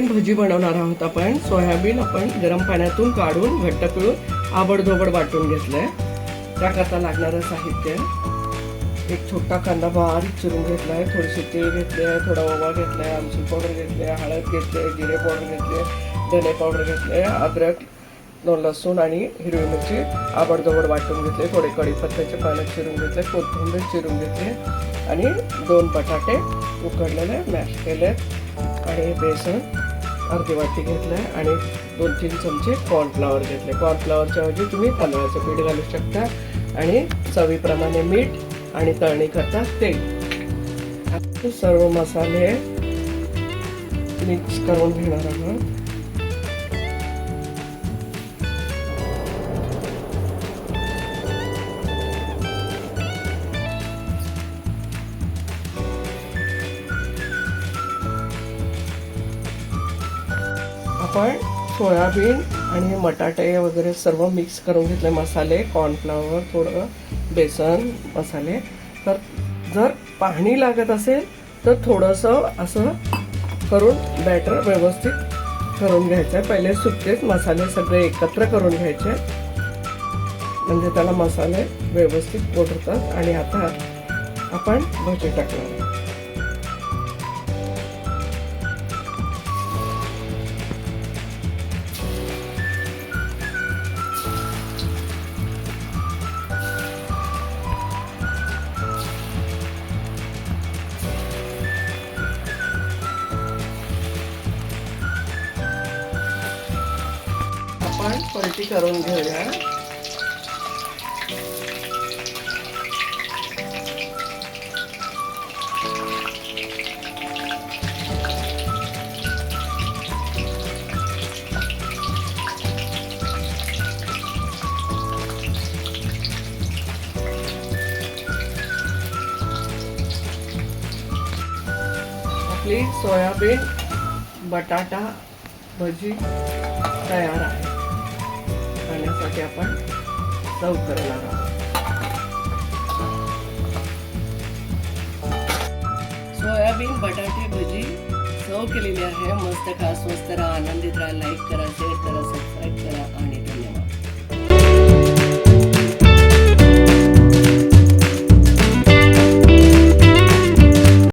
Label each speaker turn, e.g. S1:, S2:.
S1: Soybean भजी बनवणार आहोत आपण. सोयाबीन आपण गरम पाण्यातून काढून घट्ट पिळून आबडधोबड वाटून घेतलंय. त्याकरता लागणारं साहित्य: एक छोटा कांदा बारीक चिरून घेतलाय, थोडीशी तेल घेतले आहे, थोडा ओवा घेतलाय, आमचूर पावडर घेतली आहे, हळद घेतली आहे, जिरे पावडर घेतली आहे, धने पावडर घेतले आहे, अद्रक, लसूण आणि हिरवी मिरची आबडधोबड वाटून घेतले, थोडे कढीपत्त्याचे पानं चिरून घेतले, कोथिंबीर चिरून घेतली आणि 2 बटाटे उकडलेले मॅश केले आणि बेसन अर्धी वाटी घेतलंय आणि 2-3 चमचे कॉर्नफ्लॉवर घेतले. कॉर्नफ्लॉवरच्या ऐवजी तुम्ही तांदळाचं पीठ घालू शकता आणि चवीप्रमाणे मीठ आणि तळणी करता तेल. सर्व मसाले मिक्स करून घेणार आहोत. आपण सोयाबीन आणि बटाटे वगैरे सर्व मिक्स करून घेतले. मसाले, कॉर्नफ्लॉवर, थोडं बेसन, मसाले. तर जर पाणी लागत असेल तर थोडंसं असं करून बॅटर व्यवस्थित करून घ्यायचं आहे. पहिले सुकेच मसाले सगळे एकत्र करून घ्यायचे म्हणजे त्याला मसाले व्यवस्थित पोटतात. आणि आता आपण भजी टाकणार. आपण पलटी करून घेऊया. आपली सोयाबीन बटाटा भजी तयार आहे. खाण्यासाठी आपण सर्व करणार आहोत. सोयाबीन बटाटे भजी सर्व केलेली आहे. मस्त खा, स्वस्त राहा, आनंदित राहा. लाईक करा, शेअर करा, सबस्क्राईब करा आणि